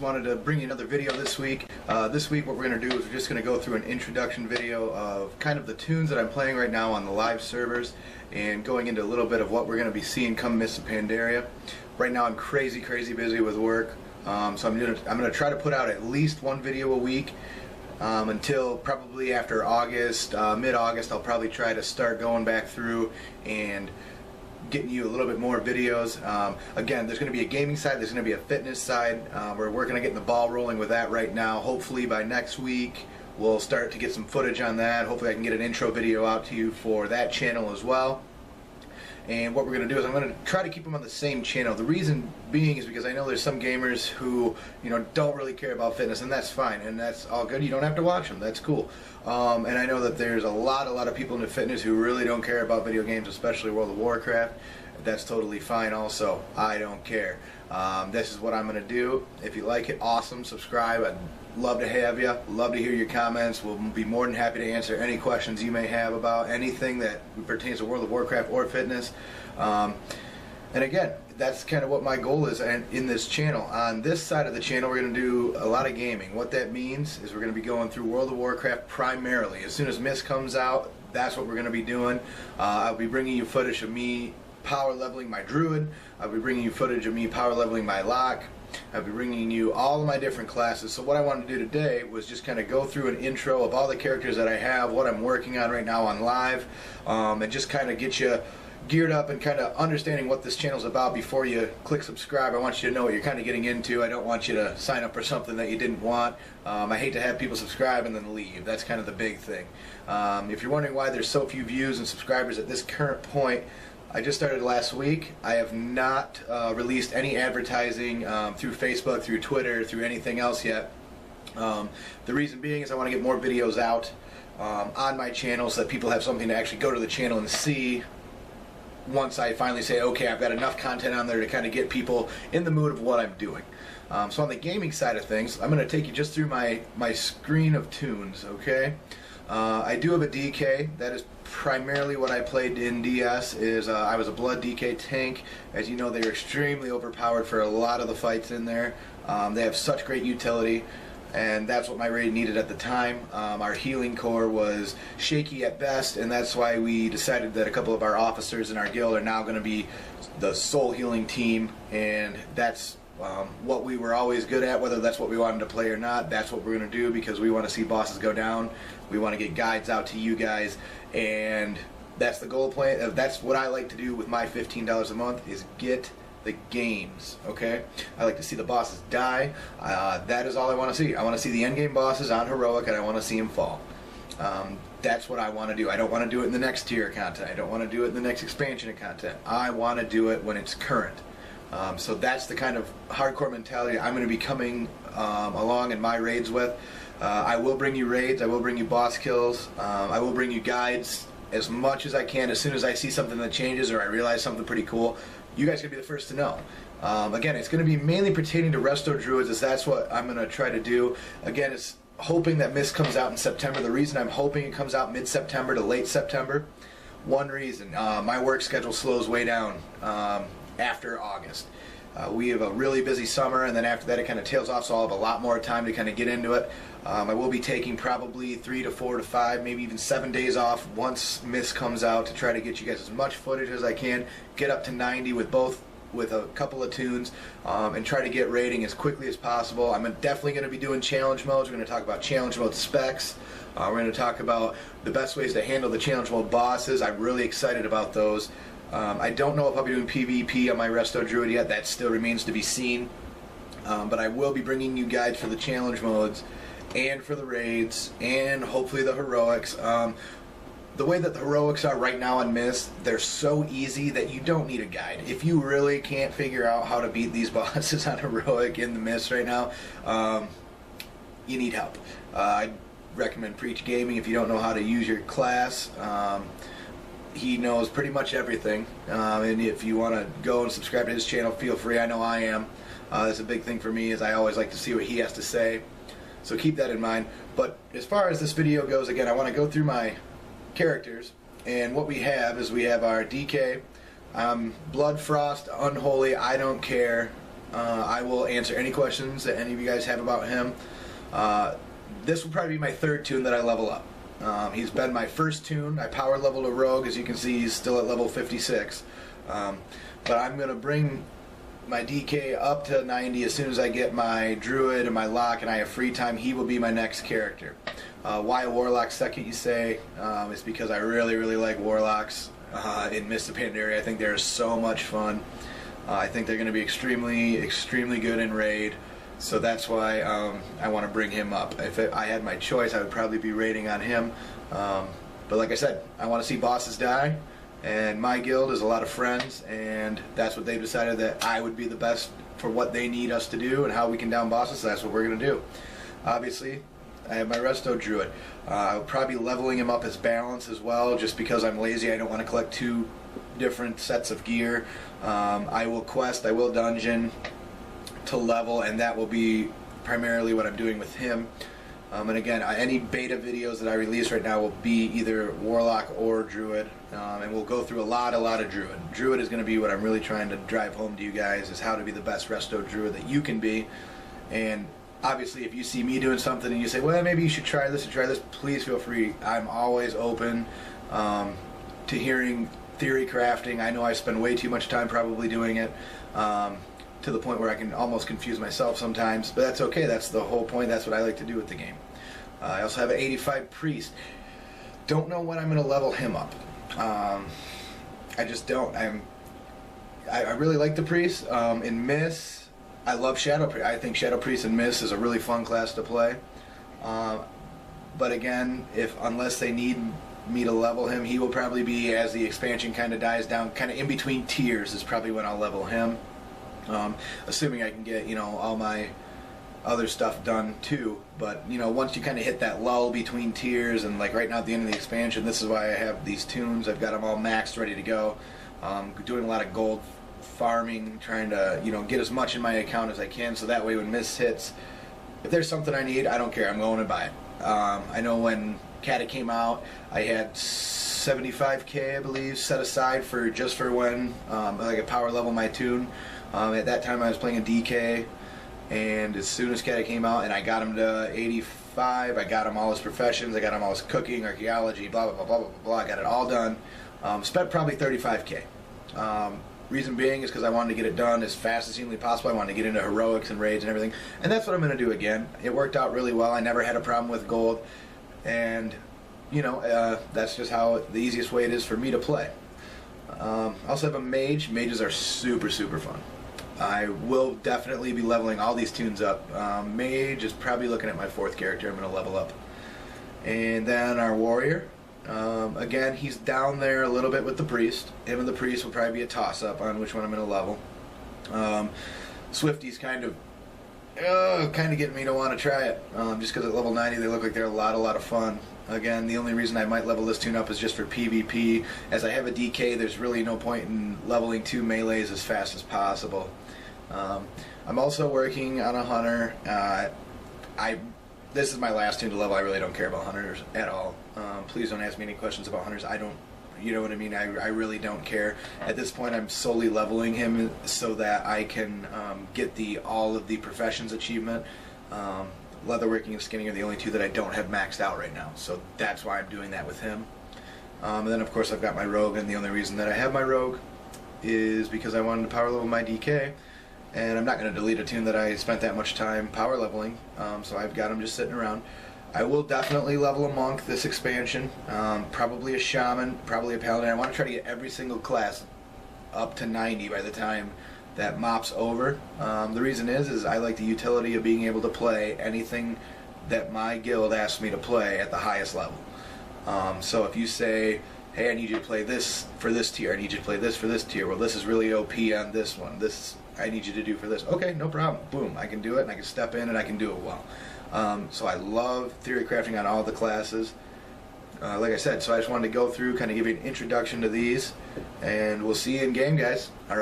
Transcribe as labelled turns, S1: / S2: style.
S1: wanted to bring you another video this week. This week what we're going to do is we're just going to go through an introduction video of kind of the tunes that I'm playing right now on the live servers and going into a little bit of what we're going to be seeing come Mists of Pandaria. Right now I'm crazy busy with work, so I'm going to try to put out at least one video a week until probably after August, mid-August. I'll probably try to start going back through and getting you a little bit more videos. Again, there's going to be a gaming side, there's going to be a fitness side. We're working on getting the ball rolling with that right now. Hopefully by next week we'll start to get some footage on that. Hopefully I can get an intro video out to you for that channel as well. And what we're going to do is I'm going to try to keep them on the same channel. The reason being is because I know there's some gamers who, you know, don't really care about fitness, and that's fine, and that's all good. You don't have to watch them. That's cool. And I know that there's a lot of people into fitness who really don't care about video games, especially World of Warcraft. That's totally fine also. I don't care. This is what I'm going to do. If you like it, awesome. Subscribe. I'd love to have you. Love to hear your comments. We'll be more than happy to answer any questions you may have about anything that pertains to World of Warcraft or fitness. And again, that's kind of what my goal is in this channel. On this side of the channel, we're going to do a lot of gaming. What that means is we're going to be going through World of Warcraft primarily. As soon as Mist comes out, that's what we're going to be doing. I'll be bringing you footage of me power leveling my druid. I'll be bringing you footage of me power leveling my lock. I'll be bringing you all of my different classes. So what I wanted to do today was just kind of go through an intro of all the characters that I have, what I'm working on right now on live, and just kind of get you geared up and kind of understanding what this channel's about before you click subscribe. I want you to know what you're kind of getting into. I don't want you to sign up for something that you didn't want. I hate to have people subscribe and then leave. That's kind of the big thing. If you're wondering why there's so few views and subscribers at this current point, I just started last week. I have not released any advertising through Facebook, through Twitter, through anything else yet. The reason being is I want to get more videos out on my channel so that people have something to actually go to the channel and see once I finally say, okay, I've got enough content on there to kind of get people in the mood of what I'm doing. So on the gaming side of things, I'm going to take you just through my screen of tunes, okay? I do have a DK. That is primarily what I played in DS. I was a blood DK tank. As you know, they're extremely overpowered for a lot of the fights in there. They have such great utility, and that's what my raid needed at the time. Our healing core was shaky at best, and that's why we decided that a couple of our officers in our guild are now going to be the soul healing team, and that's what we were always good at. Whether that's what we wanted to play or not, that's what we're going to do, because we want to see bosses go down. We want to get guides out to you guys, and that's the goal plan. That's what I like to do with my $15 a month, is get the games, okay? I like to see the bosses die. That is all I want to see. I want to see the endgame bosses on heroic, and I want to see them fall. That's what I want to do. I don't want to do it in the next tier of content. I don't want to do it in the next expansion of content. I want to do it when it's current. So that's the kind of hardcore mentality I'm going to be coming along in my raids with. I will bring you raids, I will bring you boss kills, I will bring you guides as much as I can. As soon as I see something that changes or I realize something pretty cool, you guys are going to be the first to know. Again, it's going to be mainly pertaining to Resto Druids, as that's what I'm going to try to do. Again, it's hoping that Mist comes out in September. The reason I'm hoping it comes out mid-September to late September, one reason, my work schedule slows way down after August. We have a really busy summer, and then after that it kind of tails off, so I'll have a lot more time to kind of get into it. I will be taking probably 3 to 4 to 5, maybe even 7 days off once Mist comes out to try to get you guys as much footage as I can, get up to 90 with a couple of tunes, and try to get rating as quickly as possible. I'm definitely going to be doing challenge modes. We're going to talk about challenge mode specs. We're going to talk about the best ways to handle the challenge mode bosses. I'm really excited about those. I don't know if I'll be doing PvP on my Resto Druid yet. That still remains to be seen. But I will be bringing you guides for the challenge modes and for the raids and hopefully the heroics. The way that the heroics are right now on Mist, they're so easy that you don't need a guide. If you really can't figure out how to beat these bosses on heroic in the Mist right now, you need help. I'd recommend Preach Gaming if you don't know how to use your class. He knows pretty much everything, and if you want to go and subscribe to his channel, feel free. I know I am. That's a big thing for me, is I always like to see what he has to say, so keep that in mind. But as far as this video goes, again, I want to go through my characters, and what we have our DK, Blood Frost, Unholy, I don't care, I will answer any questions that any of you guys have about him. This will probably be my third toon that I level up. He's been my first toon. I power leveled a rogue. As you can see, he's still at level 56. But I'm going to bring my DK up to 90 as soon as I get my druid and my lock and I have free time. He will be my next character. Why a warlock second, you say? It's because I really like warlocks in Mist of Pandaria. I think they're so much fun. I think they're going to be extremely good in raid. So that's why I want to bring him up. If I had my choice, I would probably be raiding on him. But like I said, I want to see bosses die. And my guild is a lot of friends, and that's what they've decided, that I would be the best for what they need us to do and how we can down bosses. So that's what we're going to do. Obviously, I have my Resto Druid. I'll probably be leveling him up as balance as well, just because I'm lazy. I don't want to collect 2 different sets of gear. I will quest, I will dungeon to level, and that will be primarily what I'm doing with him. And again, any beta videos that I release right now will be either Warlock or Druid, and we'll go through a lot of Druid. Druid is going to be what I'm really trying to drive home to you guys, is how to be the best Resto Druid that you can be. And obviously, if you see me doing something and you say, well, maybe you should try this or try this, please feel free. I'm always open to hearing theory crafting. I know I spend way too much time probably doing it, to the point where I can almost confuse myself sometimes, but that's okay. That's the whole point. That's what I like to do with the game. I also have an 85 Priest. Don't know when I'm going to level him up. I just don't. I really like the Priest. In Miss, I love Shadow Priest. I think Shadow Priest in Miss is a really fun class to play. But again, unless they need me to level him, he will probably be, as the expansion kind of dies down, kind of in between tiers is probably when I'll level him. Assuming I can get, all my other stuff done too. But, once you kind of hit that lull between tiers, and like right now at the end of the expansion, this is why I have these tunes. I've got them all maxed, ready to go. Doing a lot of gold farming, trying to, get as much in my account as I can, so that way when Miss hits, if there's something I need, I don't care. I'm going to buy it. I know when Kata came out, I had 75k, I believe, set aside just for when I could power level my tune. At that time I was playing a DK, and as soon as Kata came out and I got him to 85, I got him all his professions, I got him all his cooking, archaeology, blah blah blah blah blah blah, I got it all done. Spent probably 35k. Reason being is because I wanted to get it done as fast as humanly possible. I wanted to get into heroics and raids and everything, and that's what I'm going to do again. It worked out really well. I never had a problem with gold, and that's just how the easiest way it is for me to play. I also have a mage. Mages are super fun. I will definitely be leveling all these tunes up. Mage is probably looking at my 4th character I'm going to level up. And then our warrior. Again, he's down there a little bit with the priest. Him and the priest will probably be a toss-up on which one I'm going to level. Swifty's kind of getting me to want to try it. Just because at level 90 they look like they're a lot of fun. Again, the only reason I might level this tune up is just for PvP. As I have a DK, there's really no point in leveling 2 melees as fast as possible. I'm also working on a hunter. This is my last tune to level. I really don't care about hunters at all. Please don't ask me any questions about hunters. I don't, you know what I mean? I really don't care. At this point, I'm solely leveling him so that I can get all of the professions achievement. Leatherworking and skinning are the only 2 that I don't have maxed out right now. So that's why I'm doing that with him. And then, of course, I've got my rogue, and the only reason that I have my rogue is because I wanted to power level my DK. And I'm not going to delete a tune that I spent that much time power leveling, so I've got him just sitting around. I will definitely level a monk this expansion, probably a shaman, probably a paladin. I want to try to get every single class up to 90 by the time that mop's over. The reason is I like the utility of being able to play anything that my guild asks me to play at the highest level. So if you say, hey, I need you to play this for this tier, I need you to play this for this tier, well, this is really OP on this one, this I need you to do for this. Okay, no problem. Boom, I can do it, and I can step in, and I can do it well. So I love theory crafting on all the classes. Like I said, so I just wanted to go through, kind of give you an introduction to these, and we'll see you in game, guys. All right.